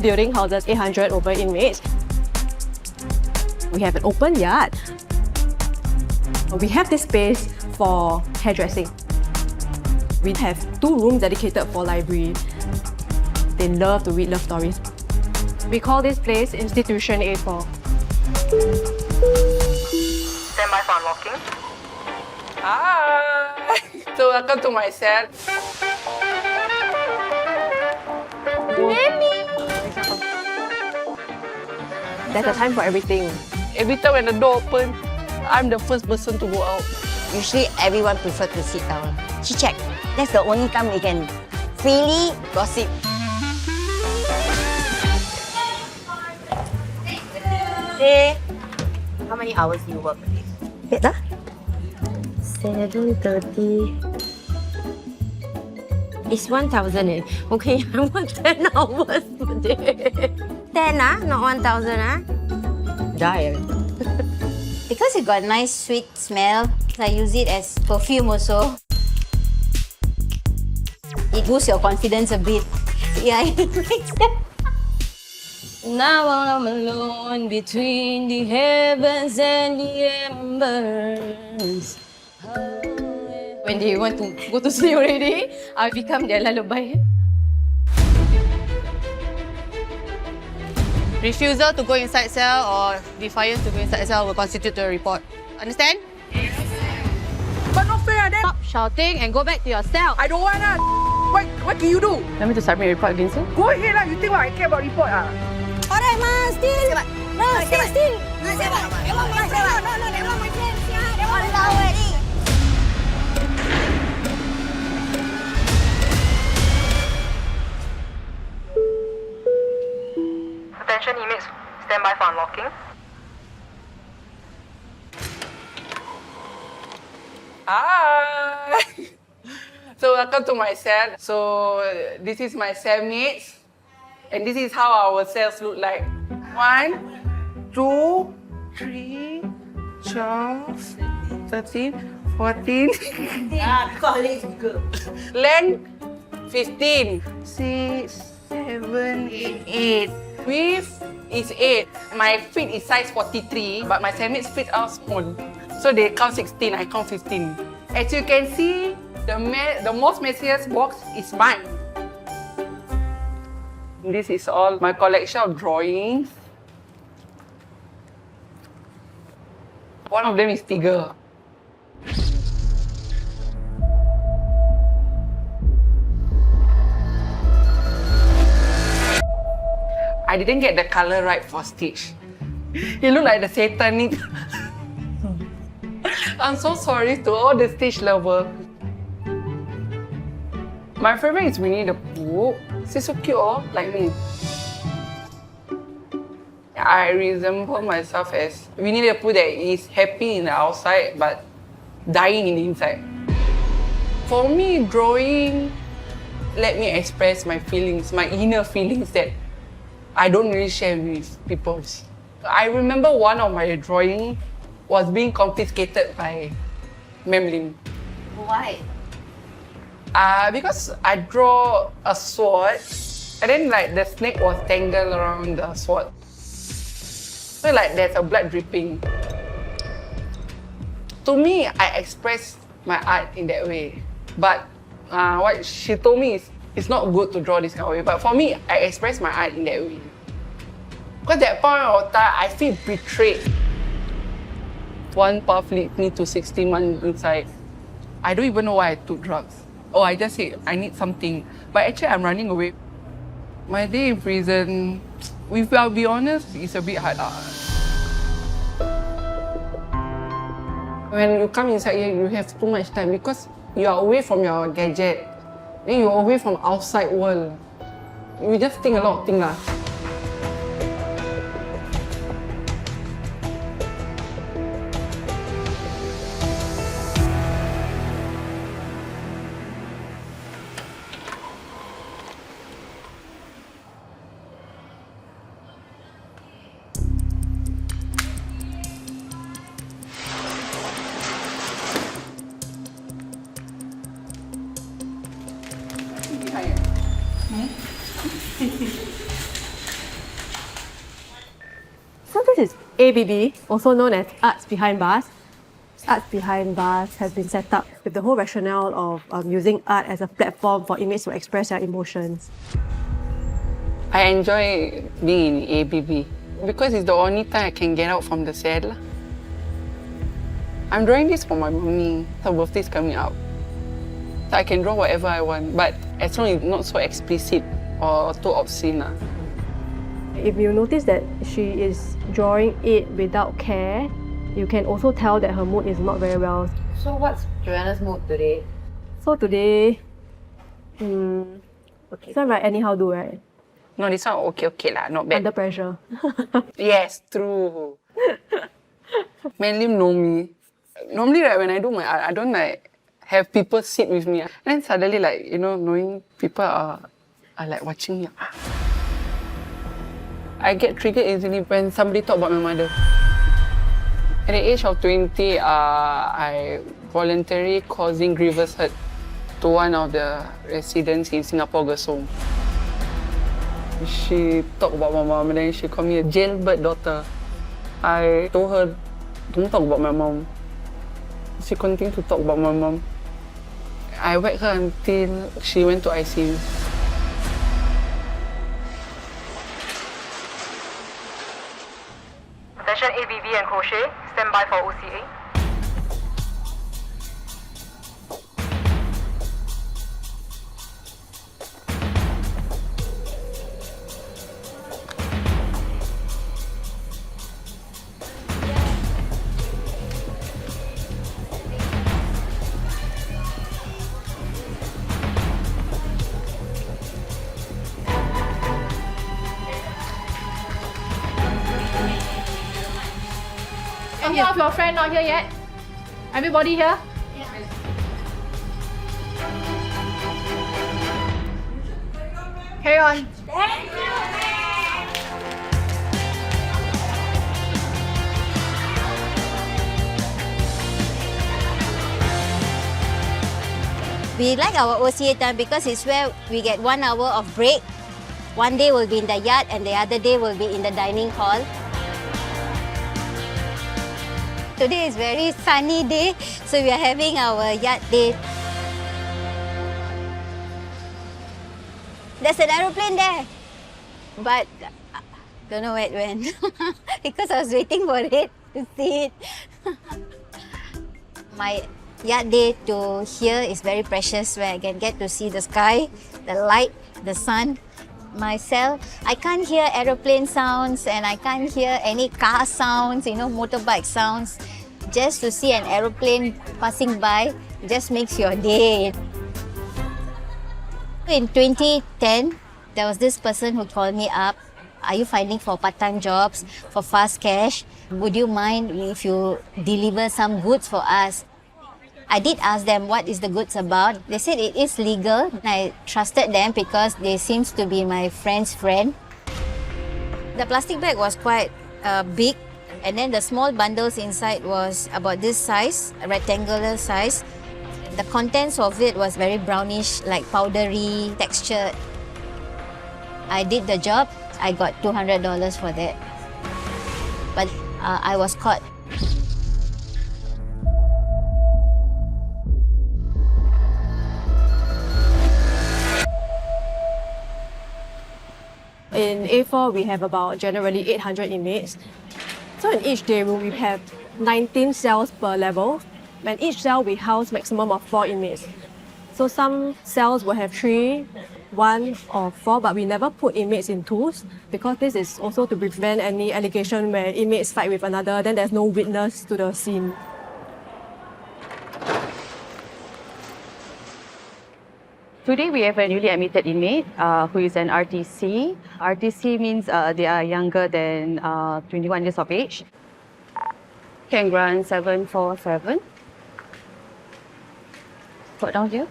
building houses 800 over inmates. We have an open yard. We have this space for hairdressing. We have 2 rooms dedicated for library. They love to read love stories. We call this place Institution A4. Stand by for unlocking. Hi! So welcome to my cell. There's a time for everything. Every time when the door opens, I'm the first person to go out. Usually, everyone prefers to sit down. Chit-chat. That's the only time we can freely gossip. Hey, how many hours do you work? Wait, 7:30. It's 1,000 eh. Okay, I want 10 hours per day. 10 not 1,000 Die. Because it got a nice sweet smell, I use it as perfume also. It boosts your confidence a bit. Yeah, it makes sense. Now I'm alone between the heavens and the embers. When they want to go to sleep already, I become their lullaby. Refusal to go inside cell or defiance to go inside cell will constitute a report. Understand? Yes. But not fair, then. Stop shouting and go back to your cell. I don't want that. What can you do? Want me to submit a report against you? Go ahead lah. You think what I care about report ah? Alright, ma, still. No, still. No, that one my friend. No, that one my friend. That one already. Attention inmates, stand by for unlocking. Hi! So welcome to my cell. So this is my cellmates. And this is how our cells look like. 1, 2, 3, 12, 13, 14. College girl. Length 15. 6, 7, 8. Width is 8. My feet is size 43, but my cellmates' feet are small. So they count 16, I count 15. As you can see, the most messiest box is mine. This is all my collection of drawings. One of them is tiger. I didn't get the color right for Stitch. He looked like the satanic. I'm so sorry to all the Stitch lovers. My favorite is Winnie the Pooh. She's so cute, like me. I resemble myself as Winnie the Pooh that is happy in the outside but dying in the inside. For me, drawing let me express my feelings, my inner feelings that I don't really share with people. I remember one of my drawings was being confiscated by Ma'am Lim. Why? Because I draw a sword and then like the snake was tangled around the sword. So like there's a blood dripping. To me, I express my art in that way. But what she told me is it's not good to draw this kind of way. But for me, I express my art in that way. Because that point of time, I feel betrayed. One path leads me to 16 months inside. I don't even know why I took drugs. Oh, I just said I need something. But actually, I'm running away. My day in prison, if I'll be honest, it's a bit hard. When you come inside here, you have too much time because you are away from your gadget. Then you're away from outside world. You just think a lot of things lah. This is ABB, also known as Arts Behind Bars. Arts Behind Bars has been set up with the whole rationale of using art as a platform for inmates to express their emotions. I enjoy being in ABB because it's the only time I can get out from the cell. I'm drawing this for my mommy. Her birthday's coming up. So I can draw whatever I want, but as long as it's not so explicit or too obscene. If you notice that she is drawing it without care, you can also tell that her mood is not very well. So what's Joanna's mood today? So today, this one right, anyhow do, right? No, this one okay lah, not bad. Under pressure. Yes, true. Mainly know me. Normally, right, when I do my art, I don't like have people sit with me. And then suddenly, like, you know, knowing people are like watching me. I get triggered easily when somebody talk about my mother. At the age of 20, I voluntarily causing grievous hurt to one of the residents in Singapore Girls' Home. She talked about my mom and then she called me a jailbird daughter. I told her, don't talk about my mom. She continued to talk about my mom. I whacked her until she went to ICU. Attention ABV and Crochet, stand by for OCA. Any of your friend not here yet? Everybody here? Carry on. We like our OCA time because it's where we get 1 hour of break. One day will be in the yard and the other day will be in the dining hall. Today is very sunny day, so we are having our yard day. There's an aeroplane there, but don't know where it went because I was waiting for it to see it. My yard day to here is very precious, where I can get to see the sky, the light, the sun. My cell, I can't hear aeroplane sounds and I can't hear any car sounds, you know, motorbike sounds. Just to see an aeroplane passing by just makes your day. In 2010, there was this person who called me up. Are you finding for part-time jobs, for fast cash? Would you mind if you deliver some goods for us? I did ask them what is the goods about. They said it is legal. I trusted them because they seems to be my friend's friend. The plastic bag was quite big, and then the small bundles inside was about this size, a rectangular size. The contents of it was very brownish, like powdery texture. I did the job. I got $200 for that. But I was caught. In A4, we have about generally 800 inmates. So in each day room, we have 19 cells per level. And each cell we house maximum of 4 inmates. So some cells will have 3, 1 or 4, but we never put inmates in twos because this is also to prevent any allegation where inmates fight with another, then there's no witness to the scene. Today we have a newly admitted inmate who is an RTC. RTC means they are younger than 21 years of age. Can grant 747. Put down here.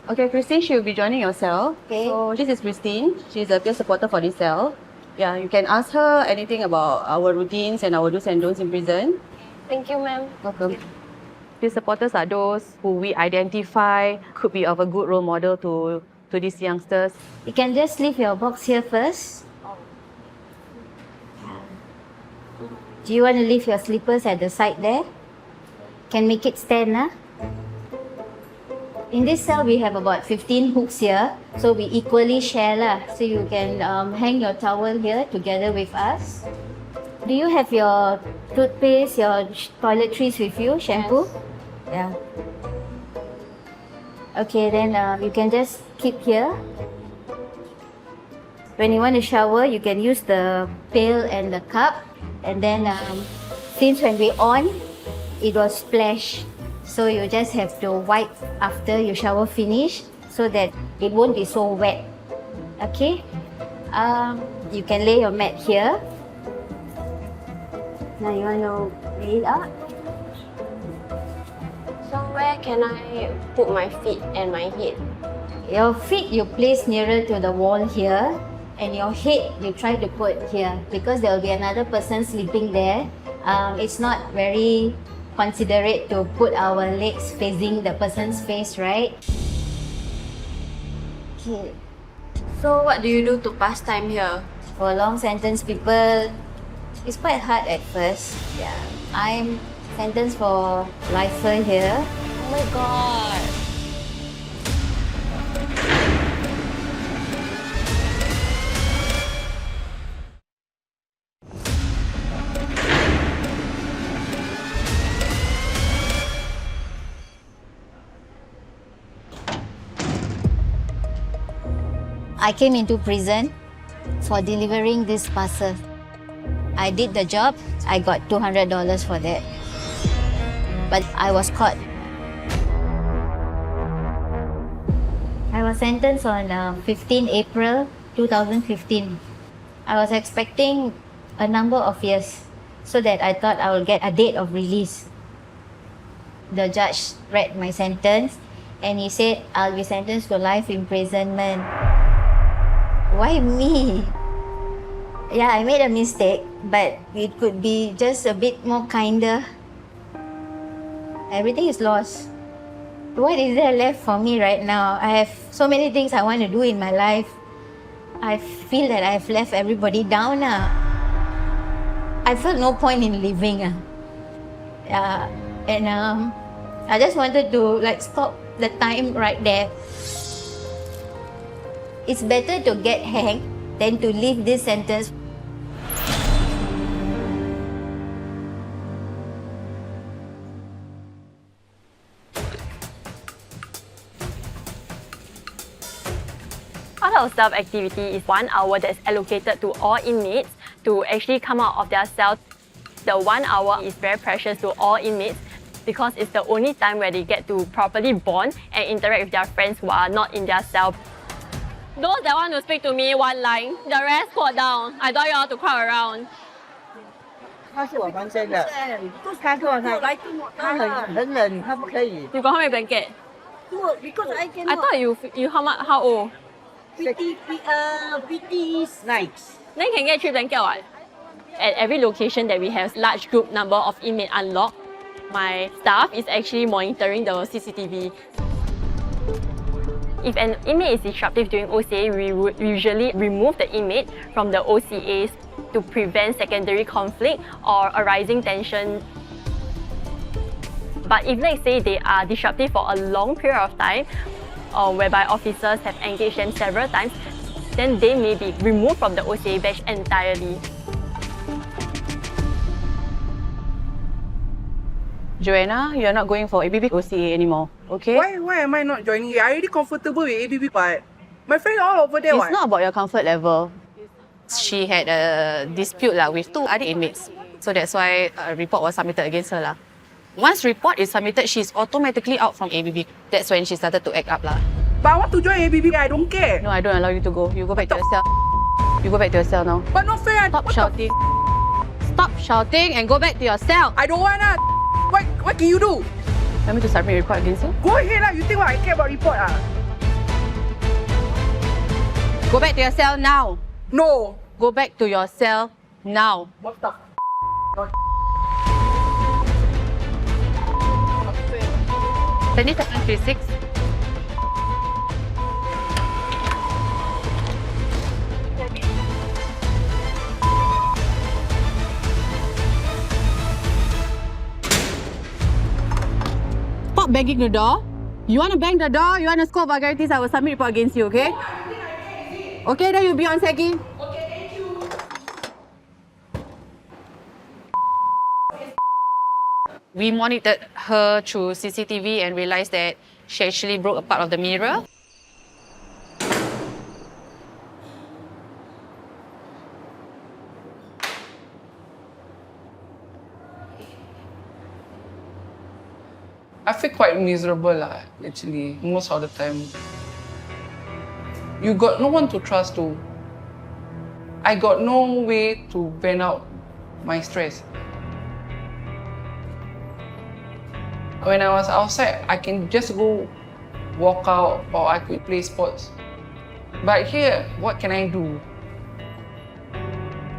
Okay, Christine, she will be joining your cell. Okay. So this is Christine. She's a peer supporter for this cell. Yeah, you can ask her anything about our routines and our do's and don'ts in prison. Thank you, ma'am. Welcome. Peer supporters are those who we identify could be of a good role model to these youngsters. You can just leave your box here first. Do you want to leave your slippers at the side there? Can make it stand, huh? In this cell, we have about 15 hooks here, so we equally share lah. So you can hang your towel here together with us. Do you have your toothpaste, your toiletries with you, shampoo? Yes. Yeah. Okay, then you can just keep here. When you want to shower, you can use the pail and the cup. And then, since when we on, it was splash. So you just have to wipe after you shower finish so that it won't be so wet. Okay? You can lay your mat here. Now you want to lay it up. So where can I put my feet and my head? Your feet you place nearer to the wall here, and your head you try to put here because there will be another person sleeping there. It's not very considerate to put our legs facing the person's face, right? Okay. So what do you do to pass time here? For long sentence people, it's quite hard at first. Yeah, I'm sentenced for lifer here. Oh my god. I came into prison for delivering this parcel. I did the job, I got $200 for that. But I was caught. I was sentenced on 15 April 2015. I was expecting a number of years so that I thought I will get a date of release. The judge read my sentence and he said I'll be sentenced to life imprisonment. Why me? Yeah, I made a mistake, but it could be just a bit more kinder. Everything is lost. What is there left for me right now? I have so many things I want to do in my life. I feel that I've left everybody down. I felt no point in living. And I just wanted to stop the time right there. It's better to get hanged than to live this sentence. Part of self-activity is 1 hour that's allocated to all inmates to actually come out of their cell. The 1 hour is very precious to all inmates because it's the only time where they get to properly bond and interact with their friends who are not in their cell. Those that want to speak to me, 1 line. The rest put down. I don't want you all to crowd around. 他是我房间的，他说他很冷，他不可以。 You got how many blanket? Because I can. I thought you how old? 50 nights. Then you can get 3 blanket what? At every location that we have large group number of inmates unlocked, my staff is actually monitoring the CCTV. If an inmate is disruptive during OCA, we would usually remove the inmate from the OCAs to prevent secondary conflict or arising tension. But if let's say they are disruptive for a long period of time, or whereby officers have engaged them several times, then they may be removed from the OCA batch entirely. Joanna, you're not going for ABB OCA anymore, okay? Why am I not joining? I already comfortable with ABB, but my friends all over there. It's not about your comfort level. She had a dispute with 2 other inmates. So that's why a report was submitted against her. Once report is submitted, she's automatically out from ABB. That's when she started to act up. But I want to join ABB, I don't care. No, I don't allow you to go. You go back to your cell. You go back to your cell now. But not fair. Stop shouting. Stop shouting and go back to your cell. I don't want that. What can you do? Want me to submit a report against you? Go ahead. You think what I care about report? Go back to your cell now. No. Go back to your cell now. What the 2736. banging the door. You want to bang the door, you want to score vulgarities, I will submit report against you, okay? Okay, then you'll be on second. We monitored her through CCTV and realized that she actually broke a part of the mirror. I feel quite miserable actually, most of the time. You got no one to trust to. I got no way to vent out my stress. When I was outside, I can just go walk out or I could play sports. But here, what can I do?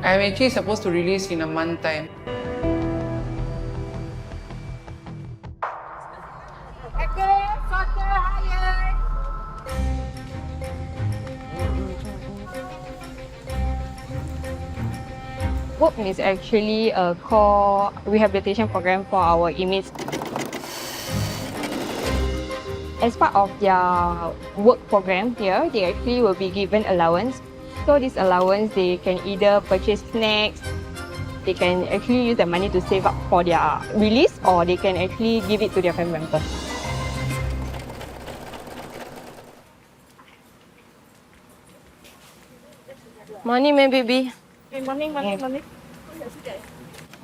I'm actually supposed to release in a month time. Work is actually a core rehabilitation program for our inmates. As part of their work program here, they actually will be given allowance. So this allowance, they can either purchase snacks, they can actually use the money to save up for their release, or they can actually give it to their family members. Morning, my baby. Morning.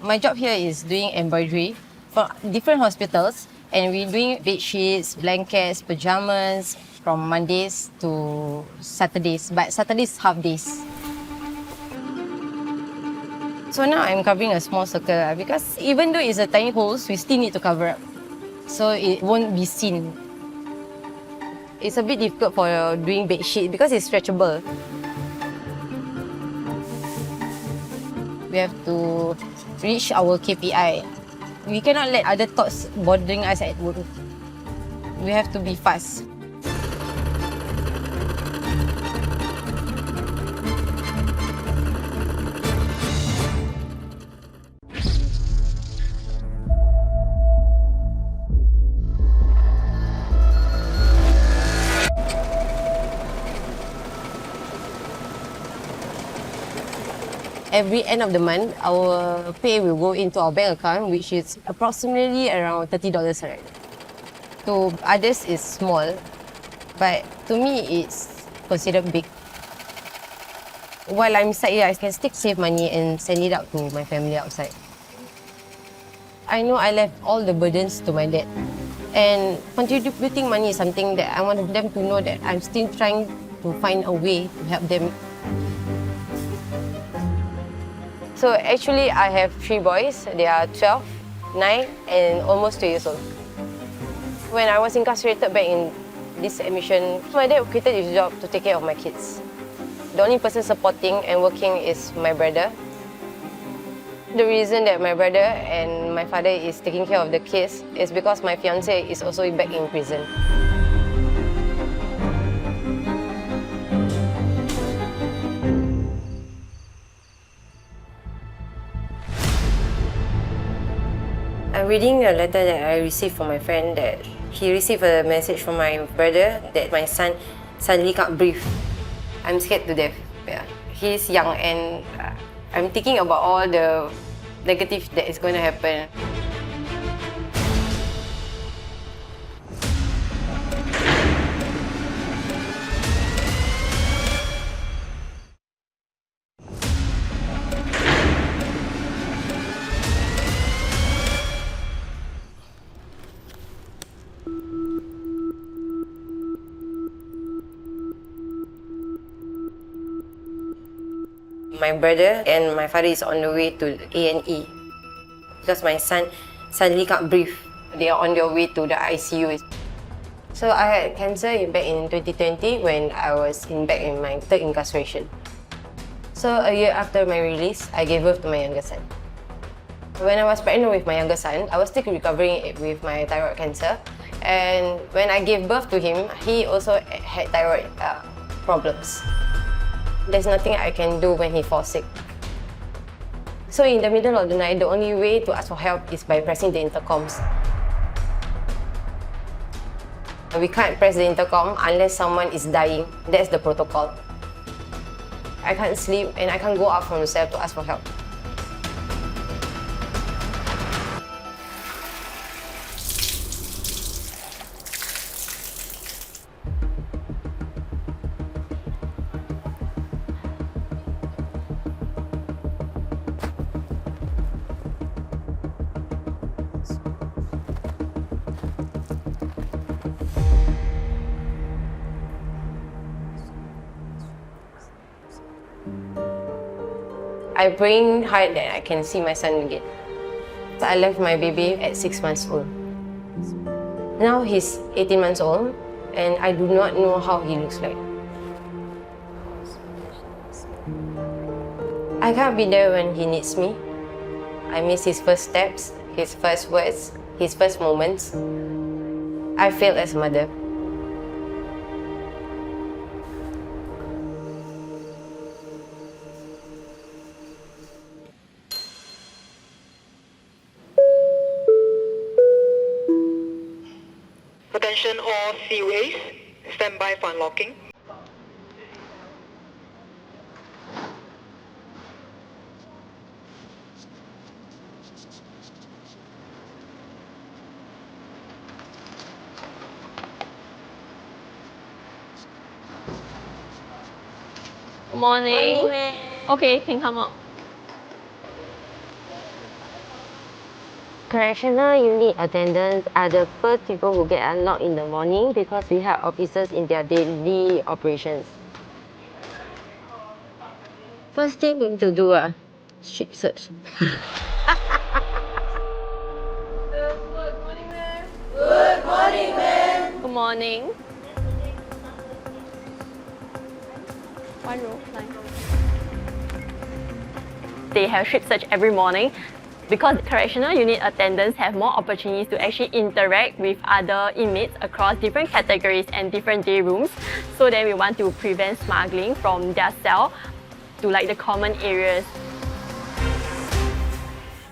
My job here is doing embroidery for different hospitals, and we're doing bed sheets, blankets, pajamas from Mondays to Saturdays, but Saturdays half days. So now I'm covering a small circle because even though it's a tiny holes, we still need to cover up so it won't be seen. It's a bit difficult for doing bed sheet because it's stretchable. We have to reach our KPI. We cannot let other thoughts bothering us at work. We have to be fast. Every end of the month, our pay will go into our bank account, which is approximately around $30, right? To others, it's small, but to me, it's considered big. While I'm inside here, I can still save money and send it out to my family outside. I know I left all the burdens to my dad, and contributing money is something that I want them to know that I'm still trying to find a way to help them. So actually, I have 3 boys. They are 12, 9, and almost 2 years old. When I was incarcerated back in this admission, my dad quitted his job to take care of my kids. The only person supporting and working is my brother. The reason that my brother and my father is taking care of the kids is because my fiancé is also back in prison. I'm reading a letter that I received from my friend that he received a message from my brother that my son suddenly can't breathe. I'm scared to death. Yeah. He's young and I'm thinking about all the negative that is going to happen. My brother and my father is on the way to A&E because my son suddenly can't breathe. They are on their way to the ICU. So I had cancer back in 2020 when I was back in my 3rd incarceration. So a year after my release, I gave birth to my younger son. When I was pregnant with my younger son, I was still recovering with my thyroid cancer. And when I gave birth to him, he also had thyroid problems. There's nothing I can do when he falls sick. So in the middle of the night, the only way to ask for help is by pressing the intercoms. We can't press the intercom unless someone is dying. That's the protocol. I can't sleep and I can't go out from the cell to ask for help. I praying hard that I can see my son again. So I left my baby at 6 months old. Now he's 18 months old and I do not know how he looks like. I can't be there when he needs me. I miss his first steps, his first words, his first moments. I failed as a mother. Attention all COAs, stand by for unlocking. Morning. Okay, can come out. Correctional unit attendants are the first people who get unlocked in the morning because we help officers in their daily operations. First thing we need to do street search. Good morning. One row, line. They have street search every morning because correctional unit attendants have more opportunities to actually interact with other inmates across different categories and different day rooms. So then we want to prevent smuggling from their cell to like the common areas.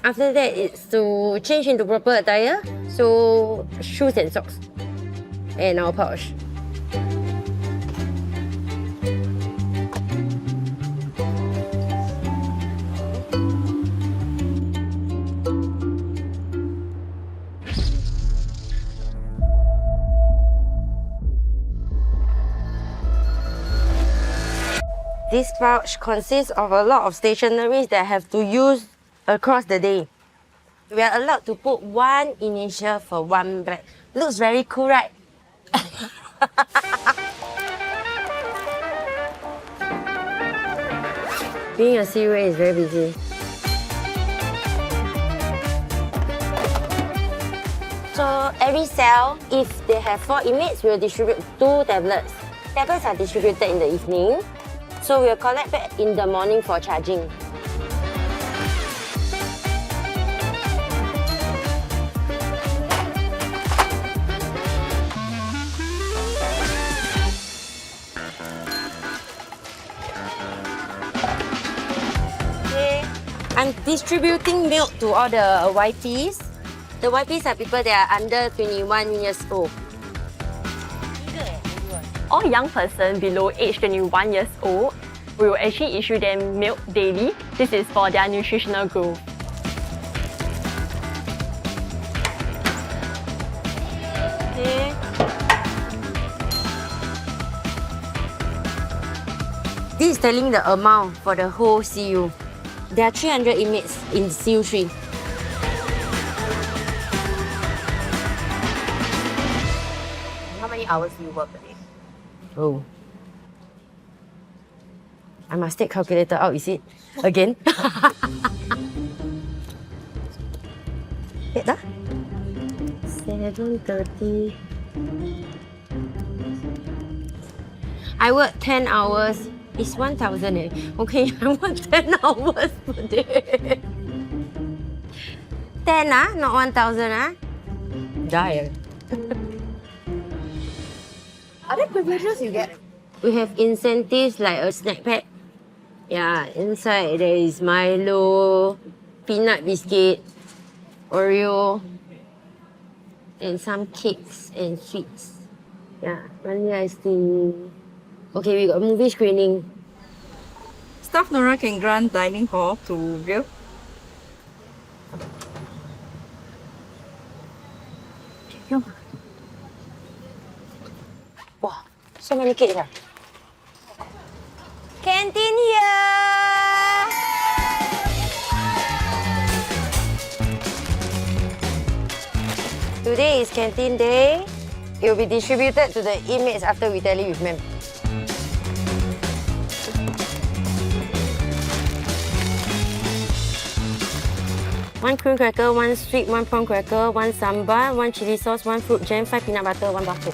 After that, it's to change into proper attire, so shoes and socks, and our pouch. This pouch consists of a lot of stationeries that have to use across the day. We are allowed to put one initial for one bag. Looks very cool, right? Being a COA is very busy. So every cell, if they have 4 inmates, we'll distribute 2 tablets. Tablets are distributed in the evening, so we'll collect back in the morning for charging. I'm distributing milk to all the YPs. The YPs are people that are under 21 years old. All young person below age 21 years old, we will actually issue them milk daily. This is for their nutritional growth. Okay. This is telling the amount for the whole CU. There are 300 inmates in CU3. How many hours do you work a day? Oh. I must take calculator out, is it? Again? Wait, 7:30. I work 10 hours. It's 1,000 eh. Okay, I work 10 hours per day. 10 not 1,000 Die. Are there privileges you get? We have incentives like a snack pack. Yeah, inside there is Milo, peanut biscuit, Oreo, and some cakes and sweets. Yeah, Monday I see. Okay, we got movie screening. Staff Nora can grant dining hall to view. Wow, so many kids ah. Canteen here! Today is canteen day. It will be distributed to the inmates after we tally with them. One cream cracker, one sweet, one prawn cracker, one sambar, one chili sauce, one fruit jam, 5 peanut butter, one butter.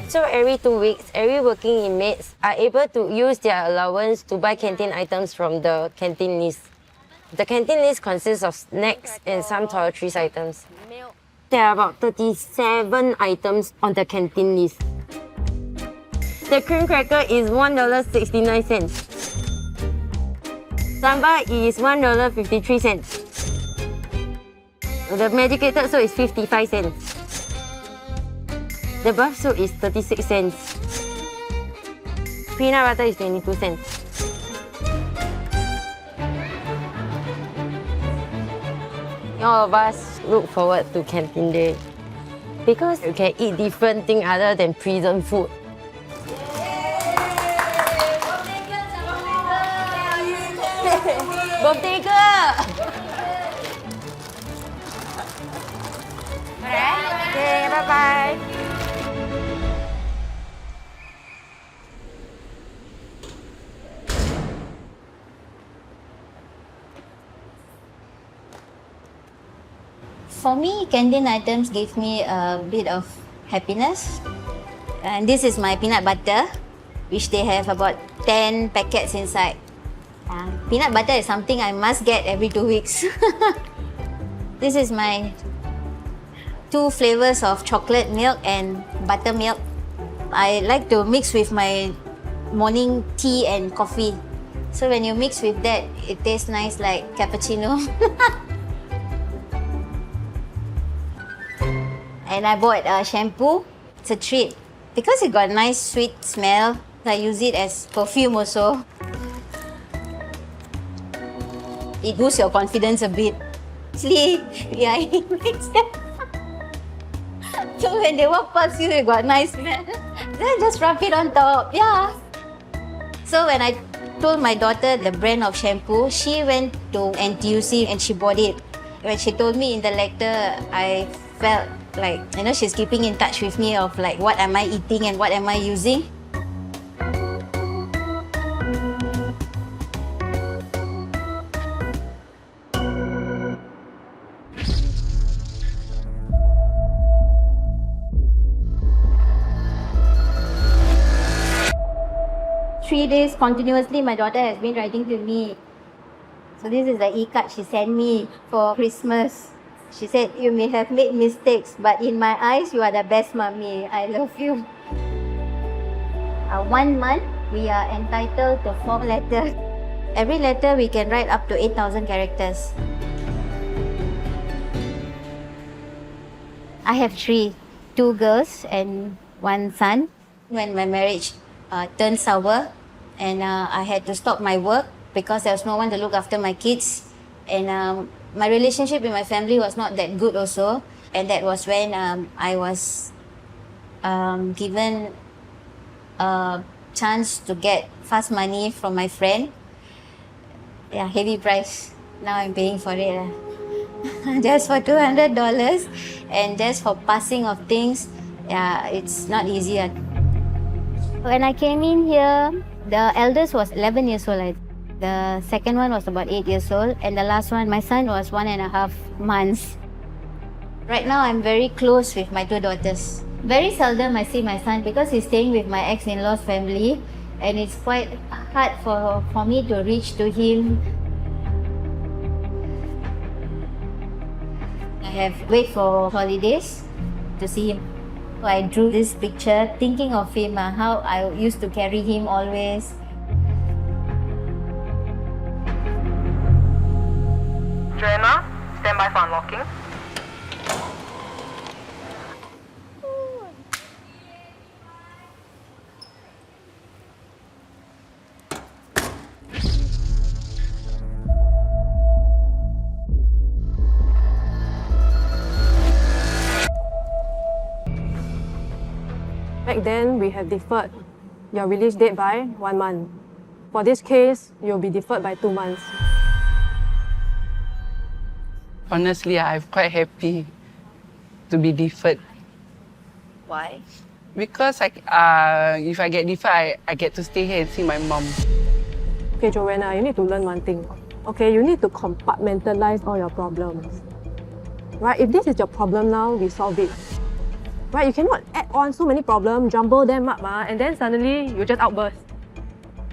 So every 2 weeks, every working inmates are able to use their allowance to buy canteen items from the canteen list. The canteen list consists of snacks and some toiletries items. There are about 37 items on the canteen list. The cream cracker is $1.69. Sambar is $1.53. The medicated soap is 55 cents. The bath soap is 36 cents. Peanut butter is 22 cents. All of us look forward to canteen day because you can eat different things other than prison food. Birthday girl! Okay, bye-bye. For me, canteen items give me a bit of happiness. And this is my peanut butter, which they have about 10 packets inside. Peanut butter is something I must get every 2 weeks. This is my 2 flavors of chocolate milk and buttermilk. I like to mix with my morning tea and coffee. So when you mix with that, it tastes nice like cappuccino. And I bought a shampoo. It's a treat. Because it got nice sweet smell, I use it as perfume also. It boosts your confidence a bit. Actually, yeah, it makes sense. So when they walk past you, you got nice smell. Then just rub it on top, yeah. So when I told my daughter the brand of shampoo, she went to NTUC and she bought it. When she told me in the letter, I felt like, you know, she's keeping in touch with me of like what am I eating and what am I using. Three days continuously, my daughter has been writing to me. So this is the e-card she sent me for Christmas. She said, you may have made mistakes, but in my eyes, you are the best mommy. I love you. 1 month, we are entitled to 4 letters. Every letter, we can write up to 8,000 characters. I have 3, 2 girls and 1 son. When my marriage turned sour, and I had to stop my work because there was no one to look after my kids. And my relationship with my family was not that good also. And that was when I was given a chance to get fast money from my friend. Yeah, heavy price. Now I'm paying for it. Just for $200 and just for passing of things, yeah, it's not easy. When I came in here, the eldest was 11 years old. The second one was about 8 years old, and the last one, my son, was 1.5 months. Right now, I'm very close with my 2 daughters. Very seldom I see my son because he's staying with my ex-in-law's family, and it's quite hard for me to reach to him. I have wait for holidays to see him. So I drew this picture thinking of him, how I used to carry him always. Joanna, stand by for unlocking. Back then, we have deferred your release date by 1 month. For this case, you'll be deferred by 2 months. Honestly, I'm quite happy to be deferred. Why? Because if I get deferred, I get to stay here and see my mom. Okay, Joanna, you need to learn one thing. Okay, you need to compartmentalize all your problems. Right? If this is your problem now, we solve it. Right? You cannot add on so many problems, jumble them up, and then suddenly you just outburst.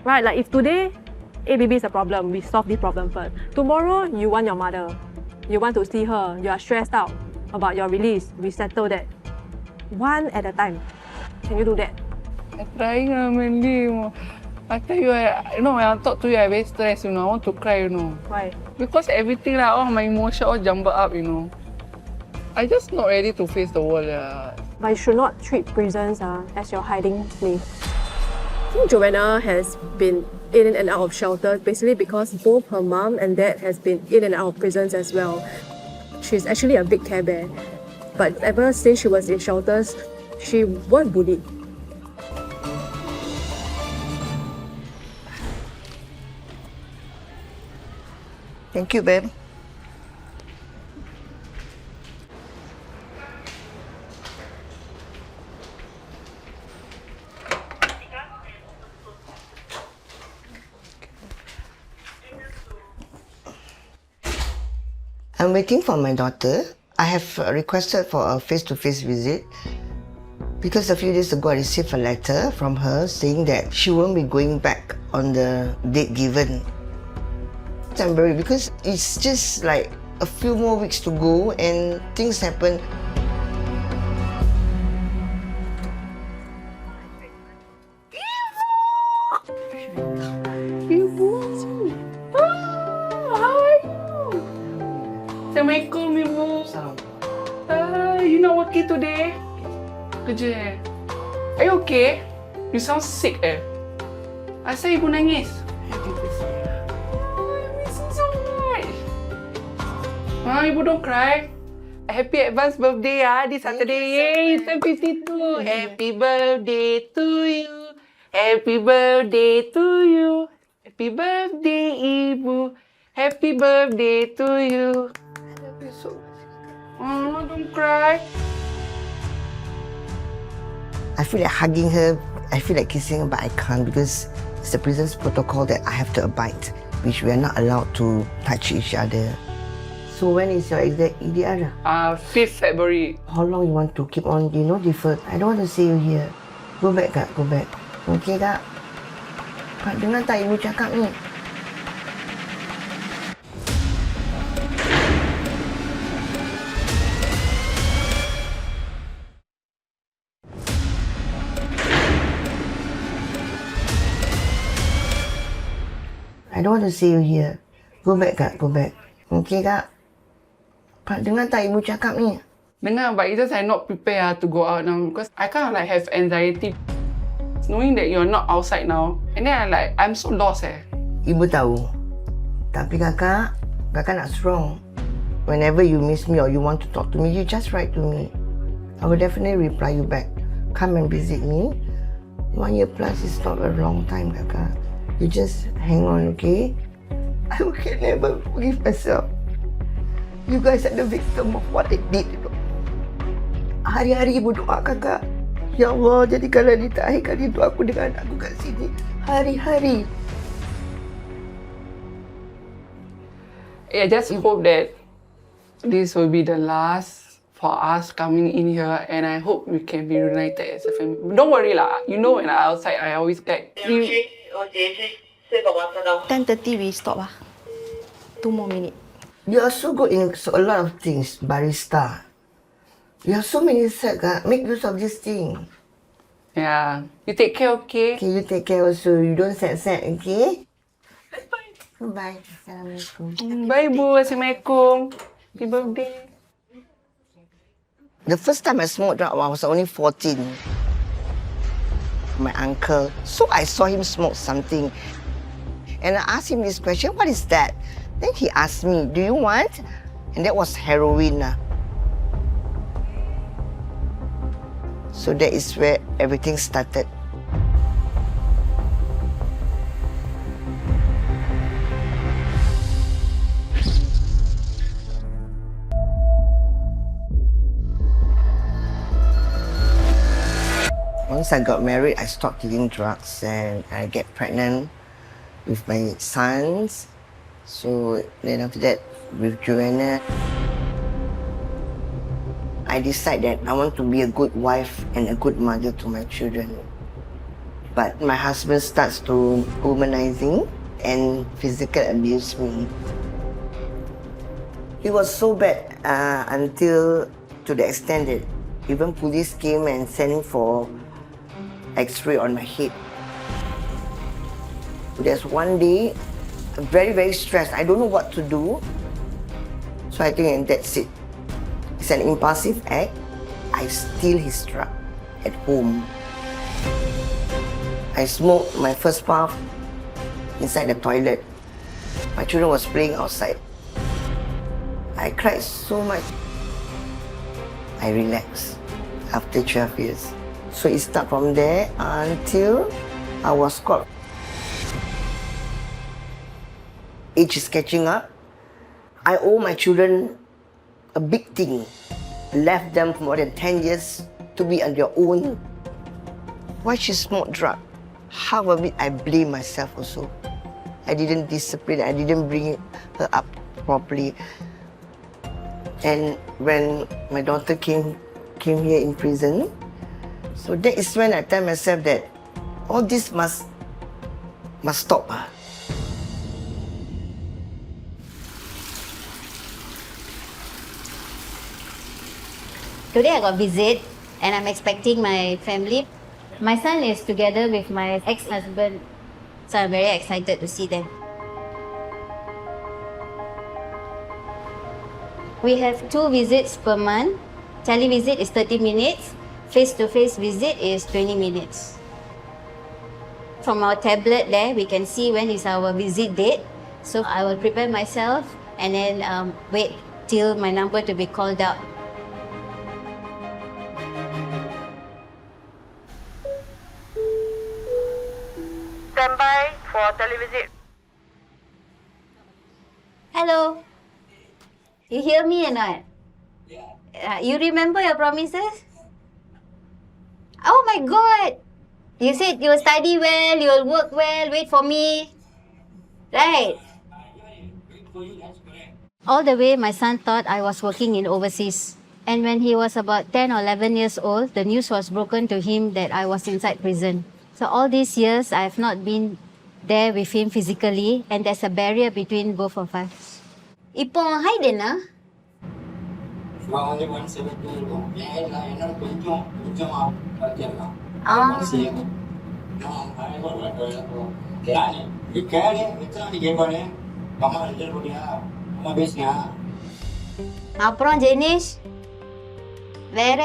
Right? Like if today, ABB is a problem, we solve the problem first. Tomorrow, you want your mother. You want to see her. You are stressed out about your release. We settle that. One at a time. Can you do that? I'm trying, Mandy. I tell you, when I talk to you, I'm very stressed, I want to cry, Why? Because everything, all my emotions all jumbled up, I'm just not ready to face the world. But you should not treat prisons as your hiding place. I think Joanna has been in and out of shelters basically because both her mom and dad has been in and out of prisons as well. She's actually a big care bear. But ever since she was in shelters, she was bullied. Thank you, babe. I'm waiting for my daughter. I have requested for a face-to-face visit because a few days ago I received a letter from her saying that she won't be going back on the date given. I'm worried because it's just like a few more weeks to go and things happen. Assalamualaikum, Ibu. You not working today? Kerja. Are you okay? You sound sick Asal Ibu nangis? I miss you so much. Ibu don't cry. Happy advance birthday this Saturday. Yay, turn 52. Happy birthday to you. Happy birthday to you. Happy birthday, Ibu. Happy birthday to you. Oh, don't cry. I feel like hugging her, I feel like kissing her, but I can't because it's the prison's protocol that I have to abide, which we are not allowed to touch each other. So when is your exact EDR? 5th February. How long you want to keep on, deferred? I don't want to see you here. Go back, Kak, go back. Okay, Kak? Kak, dengar tak Ibu cakap ni? I don't want to see you here. Go back, Kak. Go back. Okay, Kak? Kak, dengar tak Ibu cakap ni? Dengar, but it's just I'm not prepared to go out now because I kind of like have anxiety knowing that you're not outside now. And then I'm so lost Ibu tahu. Tapi kakak nak strong. Whenever you miss me or you want to talk to me, you just write to me. I will definitely reply you back. Come and visit me. 1 year plus is not a long time, kakak. You just hang on, okay? I can never forgive myself. You guys are the victim of what I did. Hari-hari Ibu doa kakak. Ya Allah, jadikanlah ini terakhir kali doa aku dengan anak aku kat sini. Hari-hari. I just hope that this will be the last for us coming in here, and I hope we can be reunited as a family. Don't worry lah. When I'm outside, I always get. 10:30 we stop 2 more minutes. You are so good in a lot of things, barista. You have so many sets, make use of this thing. Yeah. You take care, okay? Okay, you take care also. You don't set, okay? Bye. Bye. Assalamualaikum. Bye, Bu. Assalamualaikum. Happy birthday. The first time I smoked, I was only 14. My uncle. So I saw him smoke something. And I asked him this question, what is that? Then he asked me, do you want? And that was heroin. So that is where everything started. Once I got married, I stopped taking drugs and I get pregnant with my sons. So then after that, with Joanna, I decided that I want to be a good wife and a good mother to my children. But my husband starts to womanizing and physical abuse me. It was so bad until to the extent that even police came and sent for X-ray on my head. There's one day, very, very stressed. I don't know what to do. So I think that's it. It's an impulsive act. I steal his truck at home. I smoked my first puff inside the toilet. My children was playing outside. I cried so much. I relaxed after 12 years. So it started from there until I was caught. Age is catching up. I owe my children a big thing. Left them for more than 10 years to be on their own. Why she smoked drug? Half of it I blame myself also. I didn't discipline, I didn't bring her up properly. And when my daughter came here in prison, so that is when I tell myself that all this must stop. Today I got visit and I'm expecting my family. My son is together with my ex-husband, so I'm very excited to see them. We have 2 visits per month. Tele-visit is 30 minutes. Face-to-face visit is 20 minutes. From our tablet there, we can see when is our visit date. So I will prepare myself and then wait till my number to be called out. Stand by for televisit. Hello. You hear me or not? You remember your promises? Oh my God! You said you will study well, you will work well, wait for me. Right? All the way, my son thought I was working in overseas. And when he was about 10 or 11 years old, the news was broken to him that I was inside prison. So all these years, I have not been there with him physically, and there's a barrier between both of us. Ipo Hayden, ah? அப்புறம் ஜெனிஷ் வேற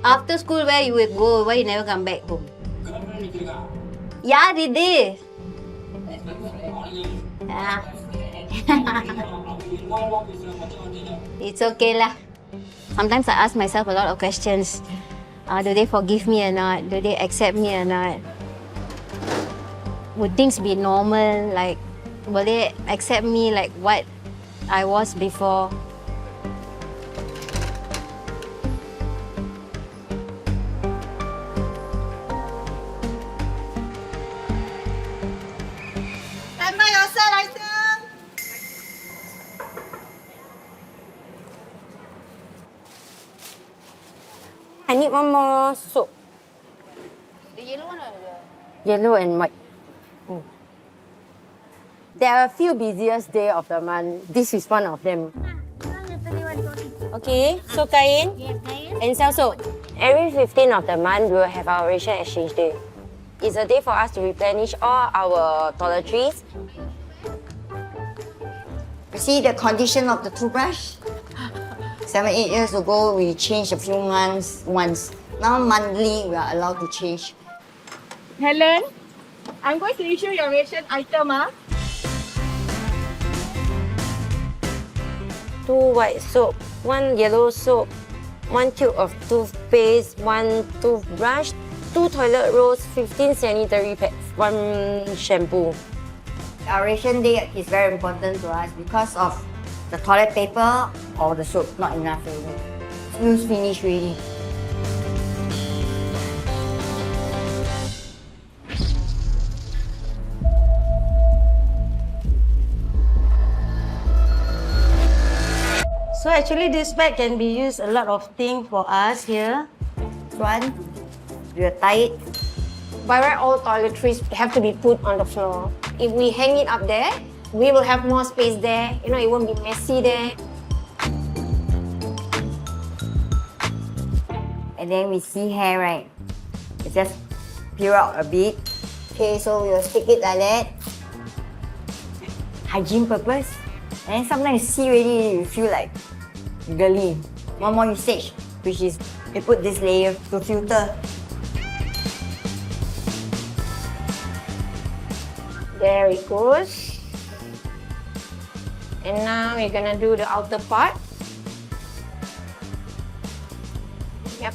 after school where you would go? Why you never come back home? யார் இது? It's okay lah. Sometimes I ask myself a lot of questions. Do they forgive me or not? Do they accept me or not? Would things be normal? Like, will they accept me like what I was before? Stand by yourself, item. I need one more soup. The yellow one or Yellow and white. There are a few busiest days of the month. This is one of them. Okay, so Kain and Xiaoso. Every 15th of the month, we will have our ration exchange day. It's a day for us to replenish all our toiletries. See the condition of the toothbrush? 7-8 years ago, we changed a few months once. Now monthly, we are allowed to change. Helen, I'm going to issue your ration item. 2 white soap, 1 yellow soap, 1 tube of toothpaste, 1 toothbrush, 2 toilet rolls, 15 sanitary pads, 1 shampoo. Our ration day is very important to us because of the toilet paper or the soap, not enough already. Use finish already. So actually this bag can be used a lot of things for us here. One, you tie it. By right, all toiletries have to be put on the floor. If we hang it up there, we will have more space there. You know, it won't be messy there. And then we see hair, right? It just peel out a bit. Okay, so we'll stick it like that. Hygiene purpose. And then sometimes you see already, you feel like girly. One more usage, which is we put this layer to filter. There it goes. And now we're gonna do the outer part. Yep.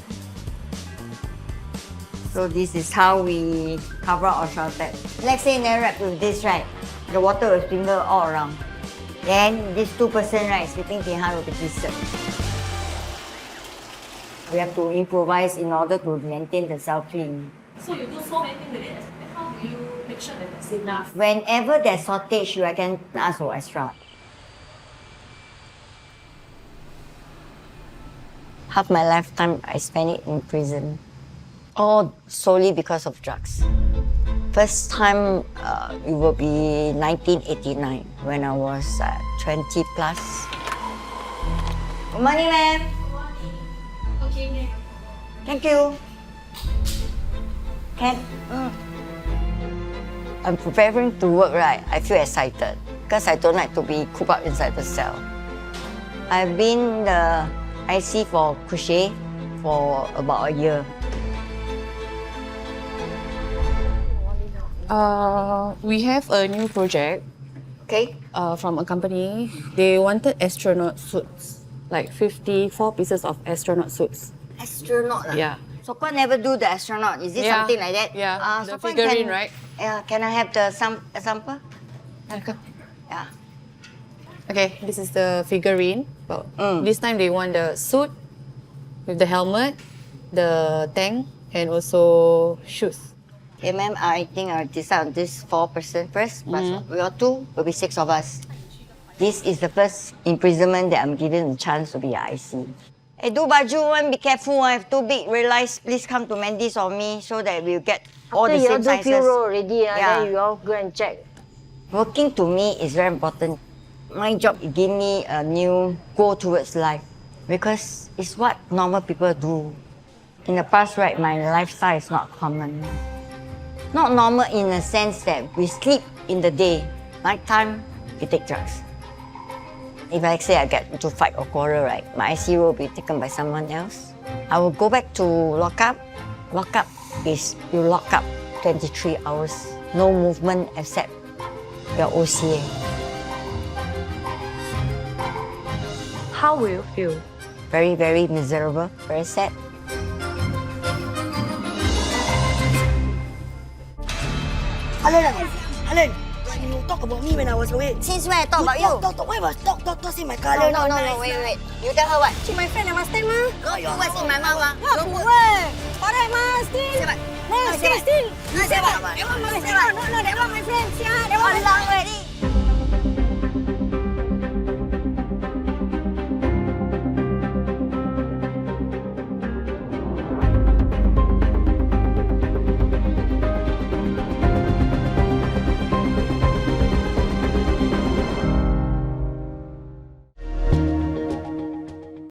So this is how we cover our shower tap. Let's say never wrap with this, right? The water will sprinkle all around. Then this 2% right, sleeping behind will be disturbed. We have to improvise in order to maintain the cell clean. So you do so many things with it. How do you make sure that it's enough? Whenever there's shortage, you can ask for extra. Half my lifetime, I spent it in prison. All solely because of drugs. First time, it will be 1989 when I was 20 plus. Good morning, ma'am. Okay, ma'am. Thank you. I'm preparing to work, right? I feel excited because I don't like to be cooped up inside the cell. I've been the IC for crochet for about a year. We have a new project. Okay. From a company. They wanted astronaut suits, like 54 pieces of astronaut suits. Astronaut? Yeah. So Kwan never do the astronaut. Is it something like that? Yeah. So The Kwan figurine, right? Yeah. Can I have the sample? Okay. Yeah. Okay, this is the figurine. But this time they want the suit with the helmet, the tank, and also shoes. Okay, ma'am, I think I'll decide on this 4% first. But we are 2, will be 6 of us. This is the first imprisonment that I'm given a chance to be an IC. Hey, do baju one, be careful. If too big, realize, please come to Mandy's or me so that we'll get all the same sizes. After you do few row already, then you all go and check. Working to me is very important. My job, it gave me a new goal towards life because it's what normal people do. In the past, right, my lifestyle is not common. Not normal in the sense that we sleep in the day. Nighttime, we take drugs. If I say I get into fight or quarrel, right, my IC will be taken by someone else. I will go back to lockup. Lockup is you lock up 23 hours, no movement except your OCA. How will you feel? Very, very miserable, very sad. Alan, you talk about me when I was away. Since when I talk about you? Don't say my colour. No, wait. You tell her what? She's my friend, I must tell her. Don't put words in my mouth, ah. Don't put words. Alright, ma, still. Say what? No, still. Say what? That one my friend. No, that one my friend. That one. Long already.